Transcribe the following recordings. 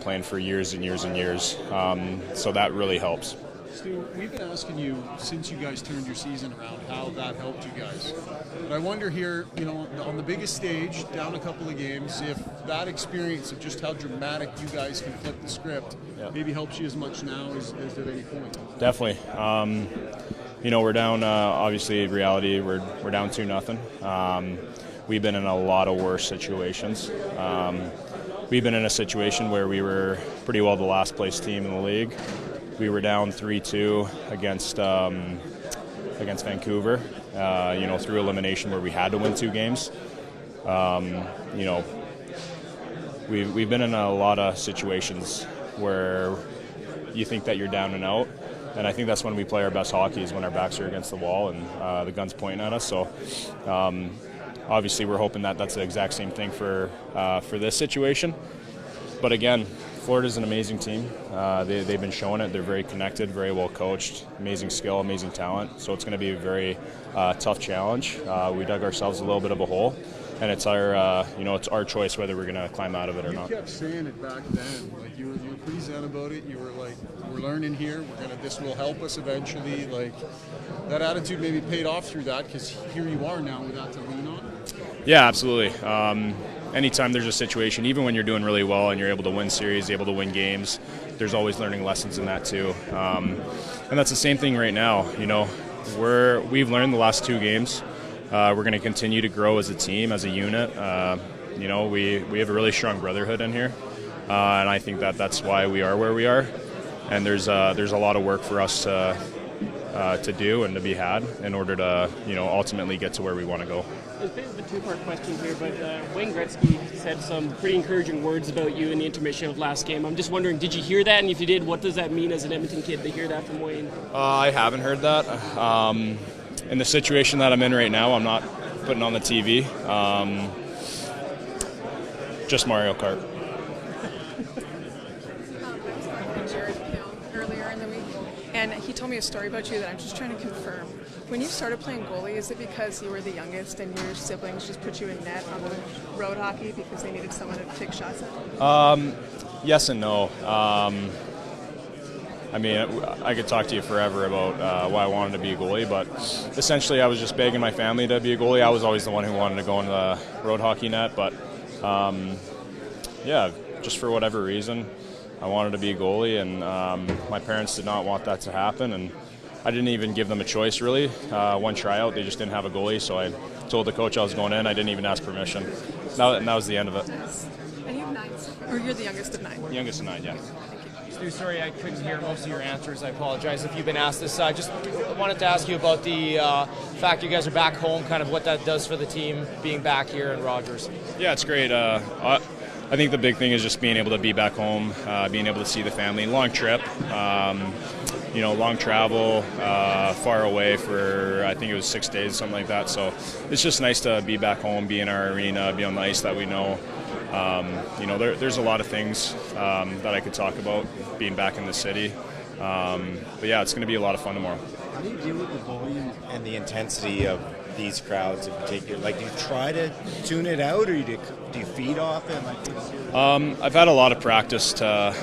playing for years and years and years. So that really helps. Stu, we've been asking you since you guys turned your season around how that helped you guys. But I wonder here, on the biggest stage, down a couple of games, if that experience of just how dramatic you guys can flip the script maybe helps you as much now as at any point. Definitely. We're down, obviously, reality, we're down 2-0. We've been in a lot of worse situations. We've been in a situation where we were pretty well the last place team in the league. We were down 3-2 against Vancouver, through elimination where we had to win 2 games. We've been in a lot of situations where you think that you're down and out, and I think that's when we play our best hockey, is when our backs are against the wall and the gun's pointing at us. So obviously we're hoping that that's the exact same thing for this situation. But again, Florida's an amazing team. They've been showing it. They're very connected, very well coached, amazing skill, amazing talent. So it's going to be a very tough challenge. We dug ourselves a little bit of a hole, and it's our choice whether we're going to climb out of it or not. You kept saying it back then. Like you were pretty zen about it. You were like, we're learning here. This will help us eventually. Like that attitude maybe paid off through that, because here you are now with that to lean on. Yeah, absolutely. Anytime there's a situation, even when you're doing really well and you're able to win series, able to win games, there's always learning lessons in that too. And that's the same thing right now. We've learned the last 2 games. We're going to continue to grow as a team, as a unit. We have a really strong brotherhood in here, and I think that's why we are where we are. And there's a lot of work for us to do and to be had in order to ultimately get to where we want to go. It's a bit of a 2-part question here, but Wayne Gretzky said some pretty encouraging words about you in the intermission of last game. I'm just wondering, did you hear that? And if you did, what does that mean as an Edmonton kid to hear that from Wayne? I haven't heard that. In the situation that I'm in right now, I'm not putting on the TV. Just Mario Kart. Earlier in the week, and he told me a story about you that I'm just trying to confirm. When you started playing goalie, is it because you were the youngest and your siblings just put you in net on the road hockey because they needed someone to take shots at? Yes and no. I could talk to you forever about why I wanted to be a goalie, but essentially I was just begging my family to be a goalie. I was always the one who wanted to go into the road hockey net, but just for whatever reason, I wanted to be a goalie, and my parents did not want that to happen, and I didn't even give them a choice, really. One tryout, they just didn't have a goalie, so I told the coach I was going in. I didn't even ask permission. And that was the end of it. And you have 9, or you're the youngest of 9? Youngest of 9, yeah. Stu, sorry I couldn't hear most of your answers. I apologize if you've been asked this. I just wanted to ask you about the fact you guys are back home, kind of what that does for the team, being back here in Rogers. Yeah, it's great. I think the big thing is just being able to be back home, being able to see the family. Long trip. Long travel, far away for, I think it was 6 days, something like that. So it's just nice to be back home, be in our arena, be on the ice that we know. There's a lot of things that I could talk about being back in the city. But yeah, it's going to be a lot of fun tomorrow. How do you deal with the volume and the intensity of these crowds in particular? Like, do you try to tune it out, or do you feed off it? I've had a lot of practice to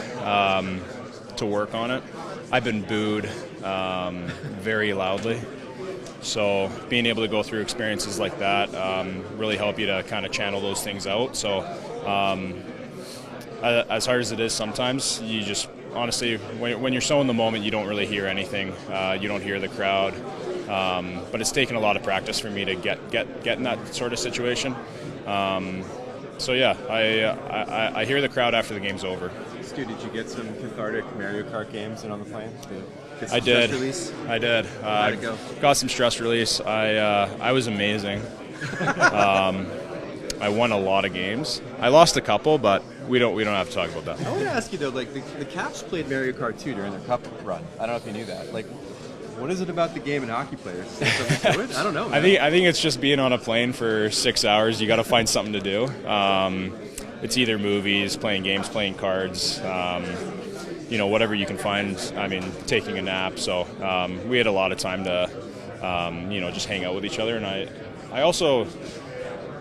work on it. I've been booed very loudly, so being able to go through experiences like that really help you to kind of channel those things out. So as hard as it is sometimes, you just honestly, when you're so in the moment, you don't really hear anything. You don't hear the crowd, but it's taken a lot of practice for me to get in that sort of situation. So yeah, I hear the crowd after the game's over. Stu, did you get some cathartic Mario Kart games in on the plane? I did. Release? I did. How'd it go? Got some stress release. I was amazing. I won a lot of games. I lost a couple, but we don't have to talk about that. I want to ask you though, like the Caps played Mario Kart 2 during their Cup run. I don't know if you knew that. Like, what is it about the game and hockey players? Something to it? I don't know. Man. I think it's just being on a plane for 6 hours. You got to find something to do. It's either movies, playing games, playing cards, whatever you can find. I mean, taking a nap. So we had a lot of time to, just hang out with each other. And I also,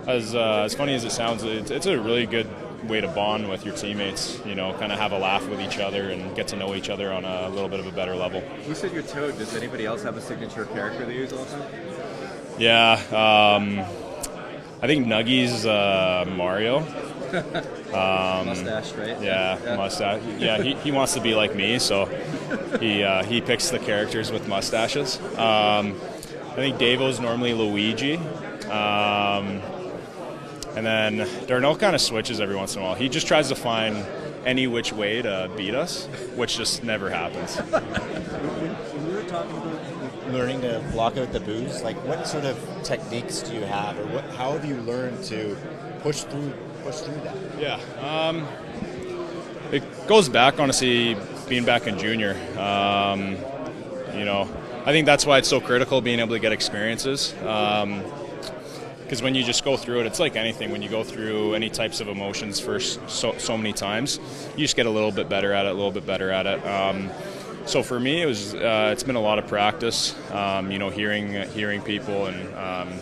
as funny as it sounds, it's a really good way to bond with your teammates, kind of have a laugh with each other and get to know each other on a little bit of a better level. You said you're Toad. Does anybody else have a signature character they use all the time? Yeah, I think Nuggy's Mario. Mustache, right? Yeah, mustache. Yeah, he wants to be like me, so he picks the characters with mustaches. I think Davo's normally Luigi. And then Darnell kind of switches every once in a while. He just tries to find any which way to beat us, which just never happens. When we were talking about learning to block out the booze, like what sort of techniques do you have, or how have you learned to push through that? Yeah, it goes back, honestly, being back in junior. I think that's why it's so critical being able to get experiences. Because when you just go through it, it's like anything. When you go through any types of emotions for so many times, you just get a little bit better at it, So for me, it's been a lot of practice, hearing people and,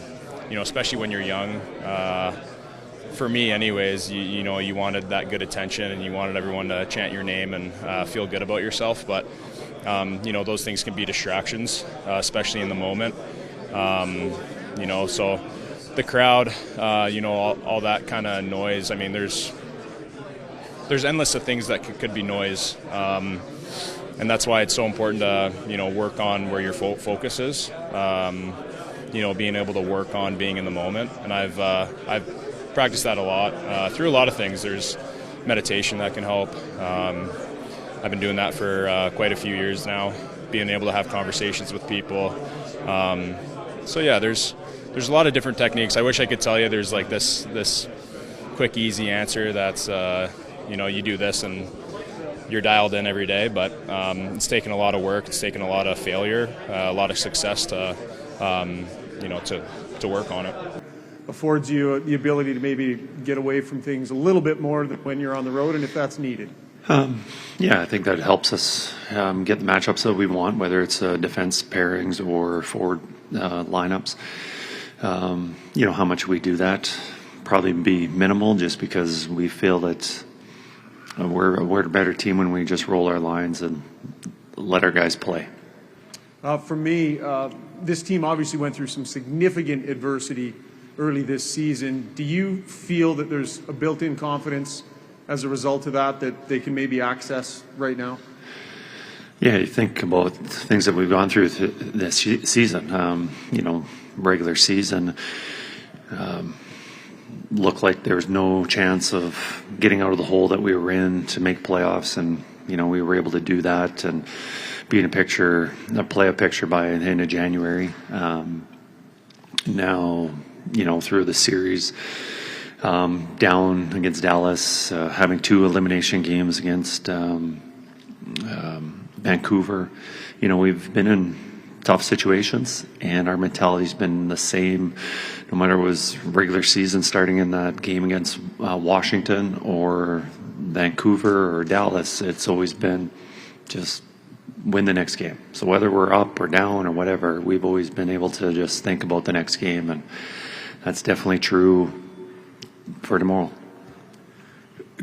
especially when you're young. For me anyways, you wanted that good attention and you wanted everyone to chant your name and feel good about yourself. But, those things can be distractions, especially in the moment. So the crowd, all that kind of noise. I mean, there's endless of things that could be noise, and that's why it's so important to work on where your focus is. Being able to work on being in the moment, and I've practiced that a lot through a lot of things. There's meditation that can help. I've been doing that for quite a few years now. Being able to have conversations with people. So yeah, there's a lot of different techniques. I wish I could tell you there's like this quick, easy answer that's, you do this and you're dialed in every day, but it's taken a lot of work. It's taken a lot of failure, a lot of success to work on it. Affords you the ability to maybe get away from things a little bit more than when you're on the road, and if that's needed. Yeah, I think that helps us get the matchups that we want, whether it's defense pairings or forward lineups. How much we do that probably be minimal, just because we feel that we're a better team when we just roll our lines and let our guys play. For me, this team obviously went through some significant adversity early this season. Do you feel that there's a built-in confidence as a result of that they can maybe access right now? Yeah, you think about things that we've gone through this season. Regular season looked like there was no chance of getting out of the hole that we were in to make playoffs, and we were able to do that and be in a playoff picture by the end of January. Now, through the series, down against Dallas, having 2 elimination games against Vancouver. We've been in tough situations, and our mentality's been the same no matter it was regular season starting in that game against Washington or Vancouver or Dallas. It's always been just win the next game. So whether we're up or down or whatever, we've always been able to just think about the next game, and that's definitely true for tomorrow.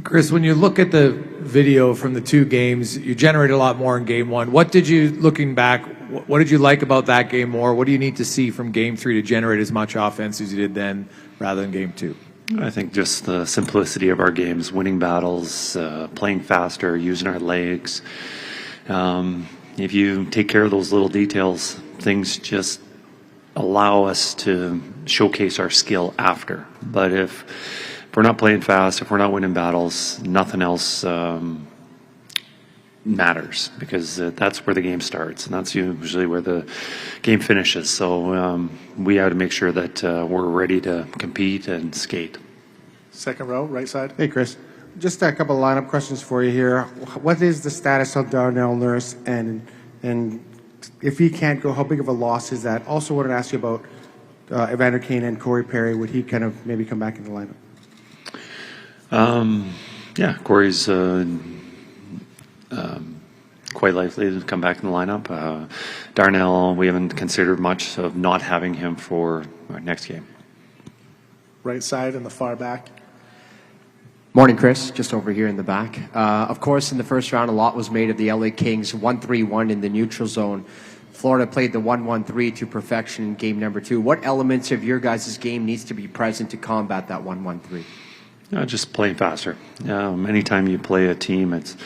Kris, when you look at the video from the 2 games, you generated a lot more in game 1. Looking back, what did you like about that game more? What do you need to see from game 3 to generate as much offense as you did then rather than game 2? I think just the simplicity of our games, winning battles, playing faster, using our legs. If you take care of those little details, things just allow us to showcase our skill after. But if we're not playing fast, if we're not winning battles, nothing else matters, because that's where the game starts, and that's usually where the game finishes. So we have to make sure that we're ready to compete and skate. Second row, right side. Hey, Kris. Just a couple of lineup questions for you here. What is the status of Darnell Nurse, and if he can't go, how big of a loss is that? Also wanted to ask you about Evander Kane and Corey Perry. Would he kind of maybe come back in the lineup? Yeah, Corey's quite likely to come back in the lineup. Darnell, we haven't considered much of not having him for our next game. Right side and the far back. Morning, Kris. Just over here in the back. Of course, in the first round, a lot was made of the LA Kings 1-3-1 in the neutral zone. Florida played the 1-1-3 to perfection in game number 2. What elements of your guys' game needs to be present to combat that 1-1-3? Just playing faster. Anytime you play a team, it's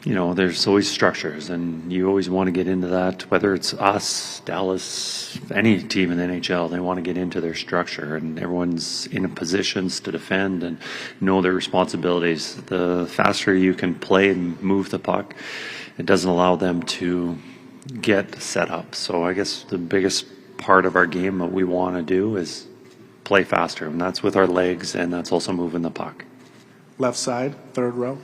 there's always structures, and you always want to get into that. Whether it's us, Dallas, any team in the NHL, they want to get into their structure, and everyone's in positions to defend and know their responsibilities. The faster you can play and move the puck, it doesn't allow them to get set up. So I guess the biggest part of our game that we want to do is play faster, and that's with our legs, and that's also moving the puck. Left side, third row.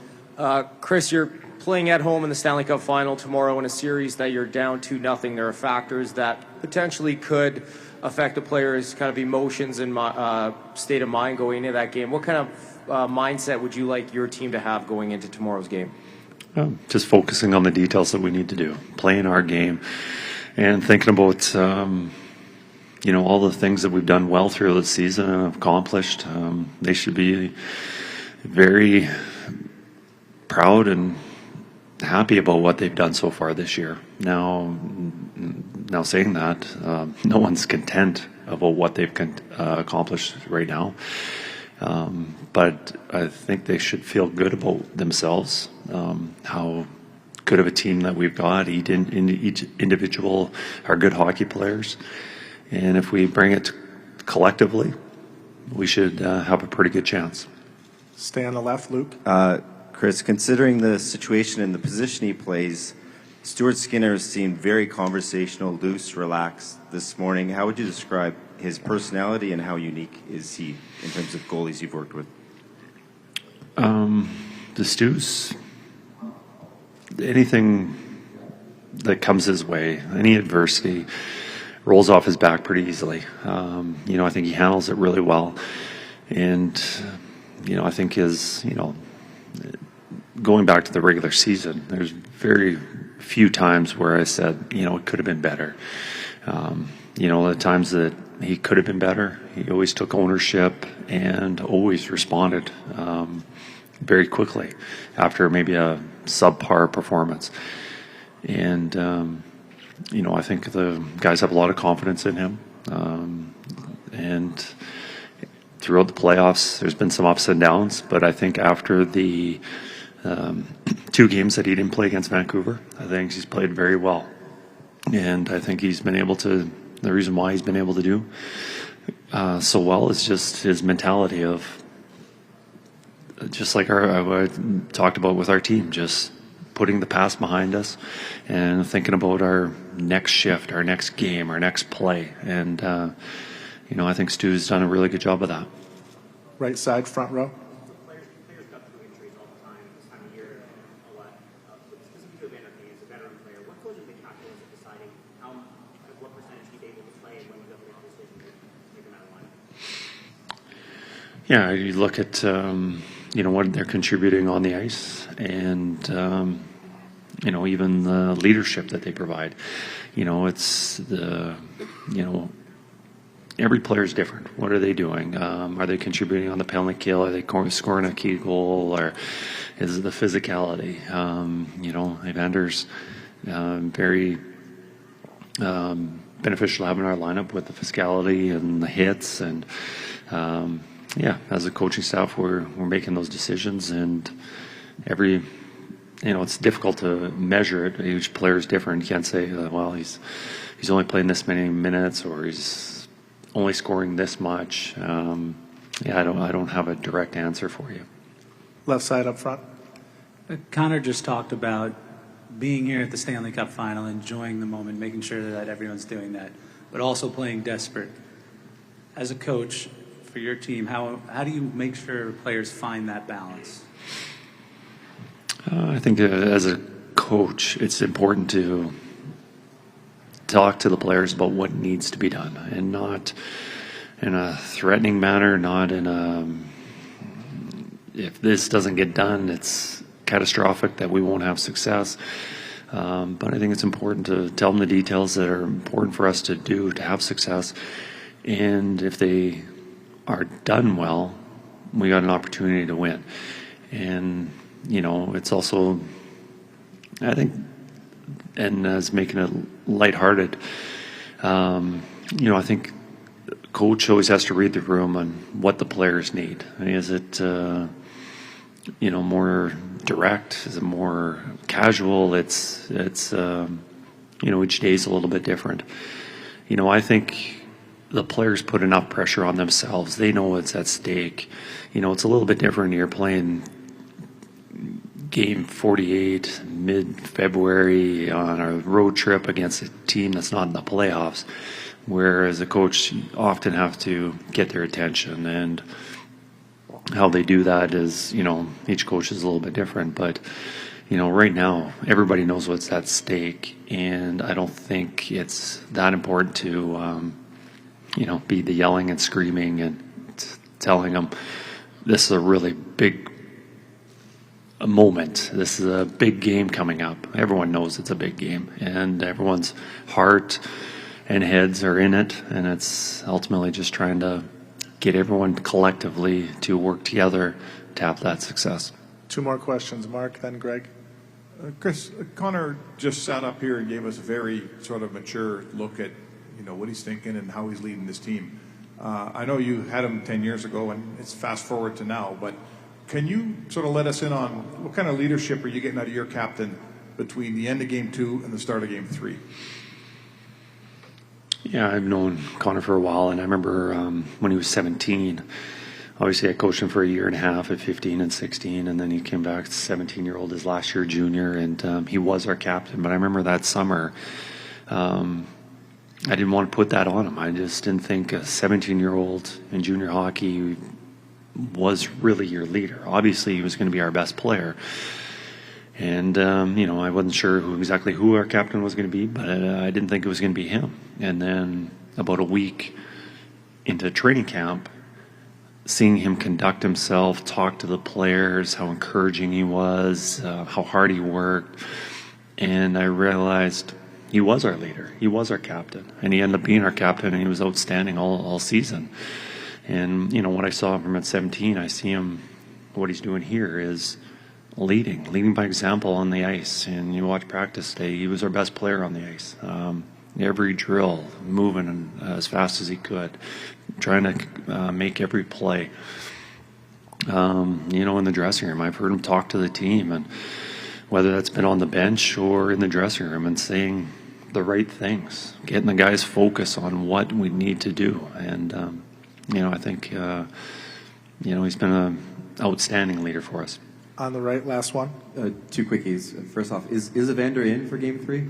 Kris, you're playing at home in the Stanley Cup final tomorrow in a series that you're down 2-0. There are factors that potentially could affect the players' kind of emotions and state of mind going into that game. What kind of mindset would you like your team to have going into tomorrow's game? Just focusing on the details that we need to do, playing our game, and thinking about all the things that we've done well through the season and accomplished. They should be very proud and happy about what they've done so far this year. Now saying that, no one's content about what they've accomplished right now. But I think they should feel good about themselves, how good of a team that we've got. Each individual are good hockey players. And if we bring it collectively, we should have a pretty good chance. Stay on the left, Luke. Kris, considering the situation and the position he plays, Stuart Skinner seemed very conversational, loose, relaxed this morning. How would you describe his personality, and how unique is he in terms of goalies you've worked with? The Stu's, anything that comes his way, any adversity, rolls off his back pretty easily. I think he handles it really well. And, I think going back to the regular season, there's very few times where I said, it could have been better. The times that he could have been better, he always took ownership and always responded very quickly after maybe a subpar performance. And, I think the guys have a lot of confidence in him. And throughout the playoffs, there's been some ups and downs, but I think after the 2 games that he didn't play against Vancouver, I think he's played very well. And I think he's been able to, the reason why he's been able to do so well is just his mentality of, just like I talked about with our team, just putting the past behind us and thinking about our next shift, our next game, our next play. And, I think Stu's done a really good job of that. Right side, front row. Yeah, you look at what they're contributing on the ice, and even the leadership that they provide. It's the every player is different. What are they doing? Are they contributing on the penalty kill? Are they scoring a key goal? Or is it the physicality? Evander's very beneficial having our lineup with the physicality and the hits. And as a coaching staff, we're making those decisions, and it's difficult to measure it. Each player is different. You can't say, he's only playing this many minutes, or he's only scoring this much. I don't have a direct answer for you. Left side up front. Connor just talked about being here at the Stanley Cup final, enjoying the moment, making sure that everyone's doing that, but also playing desperate. As a coach for your team, how do you make sure players find that balance? I think as a coach, it's important to talk to the players about what needs to be done, and not in a threatening manner, not in a, if this doesn't get done, it's catastrophic that we won't have success. But I think it's important to tell them the details that are important for us to do to have success. And if they are done well, we got an opportunity to win. And, it's also, I think, and as making it lighthearted, I think coach always has to read the room on what the players need. I mean, is it, more direct? Is it more casual? It's each day is a little bit different. I think the players put enough pressure on themselves. They know what's at stake. It's a little bit different. You're playing game 48 mid-February on a road trip against a team that's not in the playoffs, whereas a coach often have to get their attention, and how they do that is, each coach is a little bit different. But, right now, everybody knows what's at stake, and I don't think it's that important to, be the yelling and screaming and telling them this is a really big moment. This is a big game coming up. Everyone knows it's a big game, and everyone's heart and heads are in it, and it's ultimately just trying to get everyone collectively to work together to have that success. 2 more questions, Mark, then Greg. Kris, Connor just sat up here and gave us a very sort of mature look at what he's thinking and how he's leading this team. I know you had him 10 years ago, and it's fast forward to now, but can you sort of let us in on what kind of leadership are you getting out of your captain between the end of Game 2 and the start of Game 3? Yeah, I've known Connor for a while, and I remember when he was 17, obviously I coached him for a year and a half at 15 and 16, and then he came back 17-year-old his last year junior, and he was our captain. But I remember that summer, I didn't want to put that on him. I just didn't think a 17-year-old in junior hockey was really your leader. Obviously, he was going to be our best player. And, I wasn't sure exactly who our captain was going to be, but I didn't think it was going to be him. And then about a week into training camp, seeing him conduct himself, talk to the players, how encouraging he was, how hard he worked, and I realized he was our leader. He was our captain. And he ended up being our captain, and he was outstanding all season. And, what I saw from at 17, I see him, what he's doing here is leading by example on the ice. And you watch practice today, he was our best player on the ice. Every drill, moving as fast as he could, trying to make every play. In the dressing room, I've heard him talk to the team, and whether that's been on the bench or in the dressing room, and saying the right things, getting the guys focus on what we need to do. And, I think, he's been an outstanding leader for us. On the right, last one. 2 quickies. First off, is Evander in for Game 3?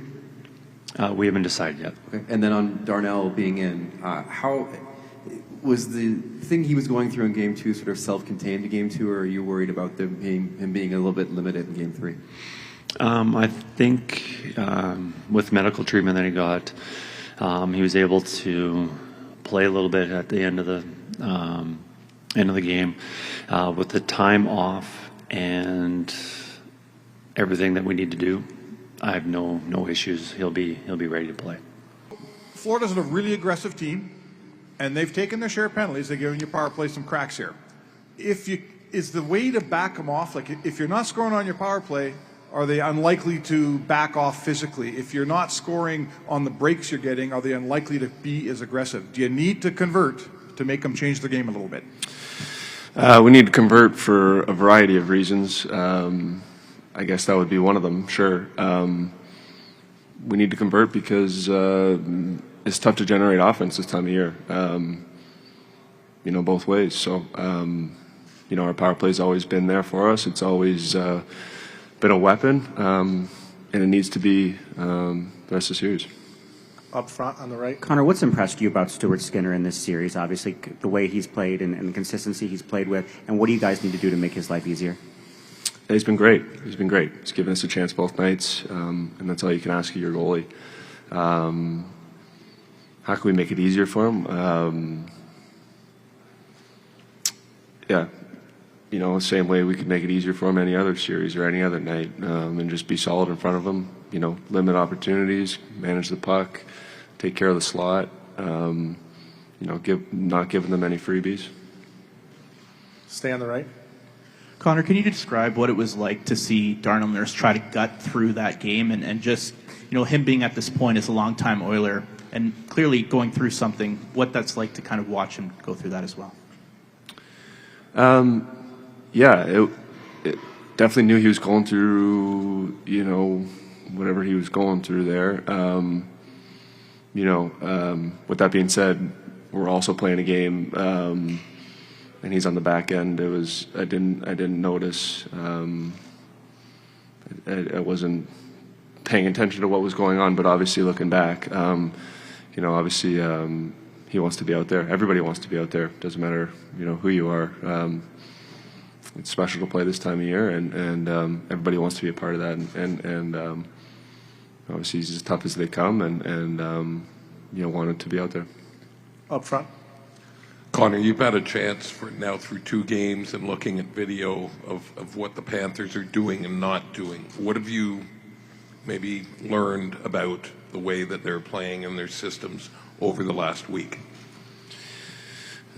We haven't decided yet. Okay. And then on Darnell being in, how was the thing he was going through in Game 2 sort of self-contained to Game 2, or are you worried about him being a little bit limited in Game 3? I think with medical treatment that he got, he was able to play a little bit at the end of the game. With the time off and everything that we need to do, I have no issues. He'll be ready to play. Florida's a really aggressive team, and they've taken their share of penalties. They're giving your power play some cracks here. Is the way to back them off, like if you're not scoring on your power play, are they unlikely to back off physically? If you're not scoring on the breaks you're getting, are they unlikely to be as aggressive? Do you need to convert to make them change the game a little bit? We need to convert for a variety of reasons. I guess that would be one of them, sure. We need to convert because it's tough to generate offense this time of year, both ways. So, our power play's always been there for us. It's always been a weapon, and it needs to be the rest of the series. Up front on the right. Connor, what's impressed you about Stuart Skinner in this series? Obviously, the way he's played and the consistency he's played with, and what do you guys need to do to make his life easier? He's been great. He's given us a chance both nights, and that's all you can ask of your goalie. How can we make it easier for him? Same way we could make it easier for him any other series or any other night, and just be solid in front of him. Limit opportunities, manage the puck, take care of the slot. Not giving them any freebies. Stay on the right. Connor, can you describe what it was like to see Darnell Nurse try to gut through that game and just, him being at this point as a longtime Oiler and clearly going through something, what that's like to kind of watch him go through that as well? Yeah, it definitely knew he was going through, whatever he was going through there. With that being said, we're also playing a game, and he's on the back end. I didn't notice. I wasn't paying attention to what was going on, but obviously looking back, obviously he wants to be out there. Everybody wants to be out there. Doesn't matter, who you are. It's special to play this time of year, and everybody wants to be a part of that. And obviously he's as tough as they come, and wanted to be out there. Up front. Connor, you've had a chance for now through 2 games and looking at video of what the Panthers are doing and not doing. What have you maybe learned about the way that they're playing and their systems over the last week?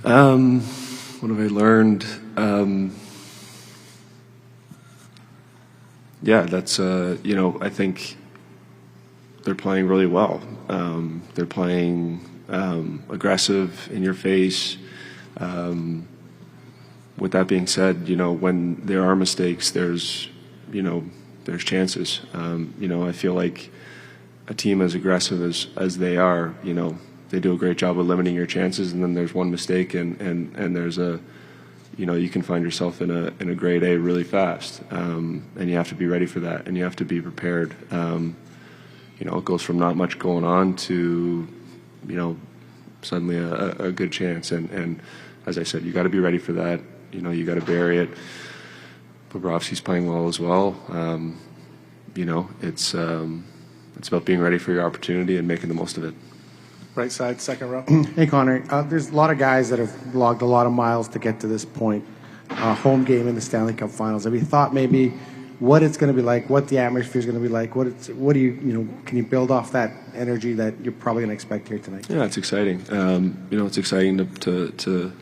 What have I learned? That's I think they're playing really well. They're playing aggressive, in your face. With that being said, when there are mistakes, there's chances. I feel like a team as aggressive as they are, they do a great job of limiting your chances, and then there's one mistake and there's you can find yourself in a grade A really fast, and you have to be ready for that, and you have to be prepared. It goes from not much going on to, suddenly a good chance, and as I said, you got to be ready for that. You got to bury it. Bobrovsky's playing well as well. It's about being ready for your opportunity and making the most of it. Right side, second row. Hey, Connor. There's a lot of guys that have logged a lot of miles to get to this point. Home game in the Stanley Cup Finals. Have you thought maybe what it's going to be like, what the atmosphere is going to be like? What do you can you build off that energy that you're probably going to expect here tonight? Yeah, it's exciting. It's exciting to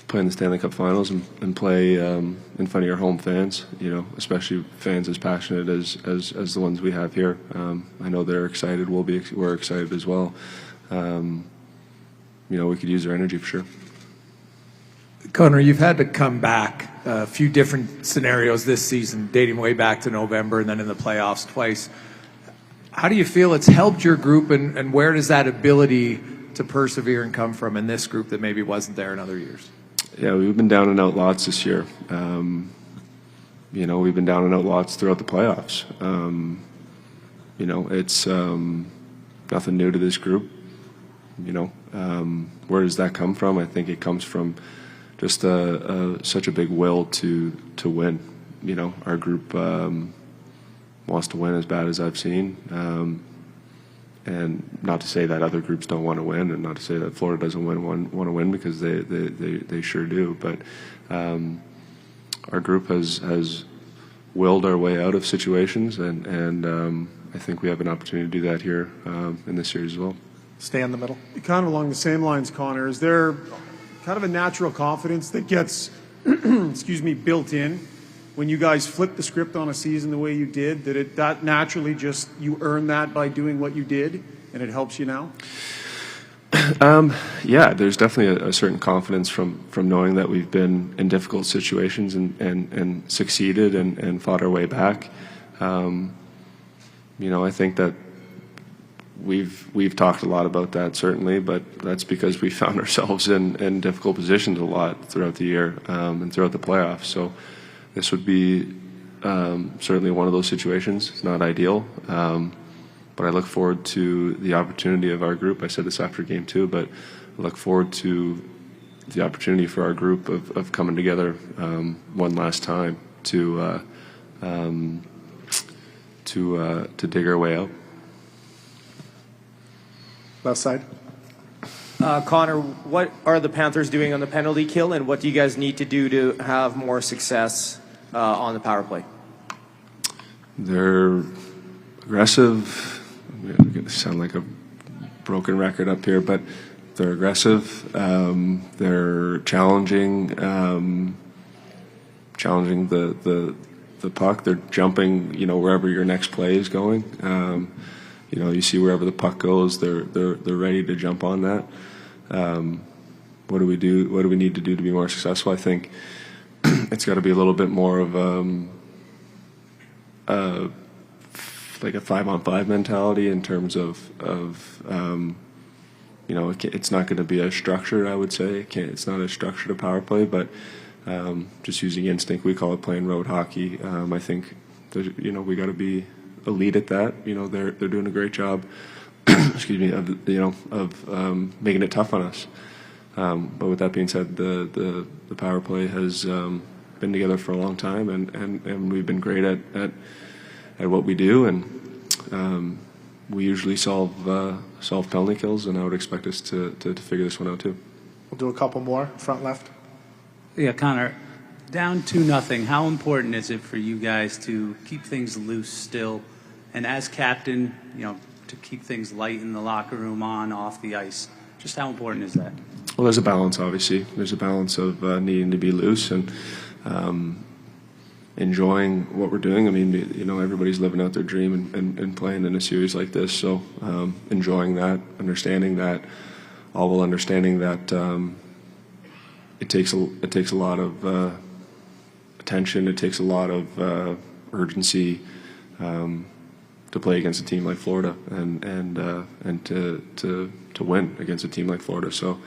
play in the Stanley Cup Finals and play in front of your home fans. Especially fans as passionate as the ones we have here. I know they're excited. We're excited as well. We could use their energy for sure. Connor, you've had to come back a few different scenarios this season, dating way back to November and then in the playoffs twice. How do you feel it's helped your group, and where does that ability to persevere and come from in this group that maybe wasn't there in other years? Yeah, we've been down and out lots this year. We've been down and out lots throughout the playoffs. It's nothing new to this group. Where does that come from? I think it comes from just such a big will to win. Our group wants to win as bad as I've seen. And not to say that other groups don't want to win, and not to say that Florida doesn't want to win, because they sure do. But our group has willed our way out of situations, and I think we have an opportunity to do that here in this series as well. Stay in the middle. Kind of along the same lines, Connor, is there kind of a natural confidence that gets, built in when you guys flip the script on a season the way you did, that naturally just you earn that by doing what you did, and it helps you now? Yeah, there's definitely a certain confidence from knowing that we've been in difficult situations and succeeded and fought our way back. I think that we've talked a lot about that, certainly, but that's because we found ourselves in difficult positions a lot throughout the year and throughout the playoffs. So this would be certainly one of those situations. It's not ideal, but I look forward to the opportunity of our group. I said this after Game 2, but I look forward to the opportunity for our group of coming together one last time to dig our way out. Left side. Connor, what are the Panthers doing on the penalty kill, and what do you guys need to do to have more success on the power play? They're aggressive. I'm going to sound like a broken record up here, but they're aggressive. They're challenging the puck. They're jumping, wherever your next play is going. You see wherever the puck goes, they're ready to jump on that. What do we do? What do we need to do to be more successful? I think it's got to be a little bit more of like a 5-on-5 mentality in terms of it's not going to be as structured. I would say it's not as structured a power play, but just using instinct. We call it playing road hockey. I think we got to be elite at that. They're doing a great job. Excuse me, of making it tough on us. But with that being said, the power play has been together for a long time, and we've been great at what we do, and we usually solve penalty kills, and I would expect us to figure this one out too. We'll do a couple more, front left. Yeah, Connor, down 2-0, how important is it for you guys to keep things loose still, and as captain, to keep things light in the locker room, on, off the ice? Just how important is that? Well, there's a balance, obviously. There's a balance of needing to be loose and enjoying what we're doing. I mean, everybody's living out their dream and playing in a series like this. So enjoying that, understanding that, all while understanding that it takes a lot of attention. It takes a lot of urgency to play against a team like Florida and to win against a team like Florida. So.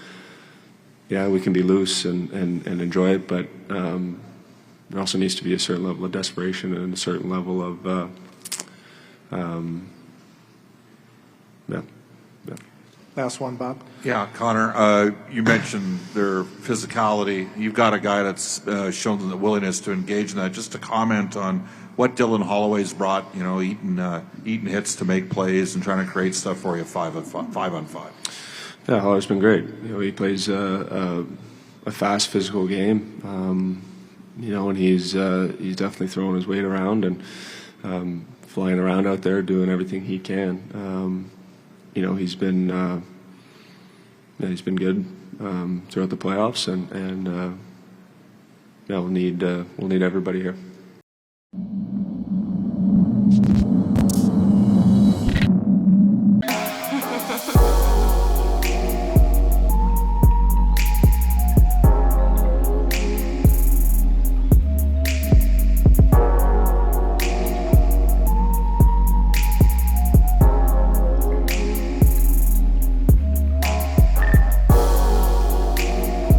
Yeah, we can be loose and enjoy it, but there also needs to be a certain level of desperation and a certain level of Last one, Bob. Yeah, Connor, you mentioned their physicality. You've got a guy that's shown them the willingness to engage in that. Just to comment on what Dylan Holloway's brought, eating hits to make plays and trying to create stuff for you 5-on-5. Yeah, Holler's been great. He plays a fast, physical game. And he's definitely throwing his weight around and flying around out there, doing everything he can. He's been good throughout the playoffs, and we'll need everybody here.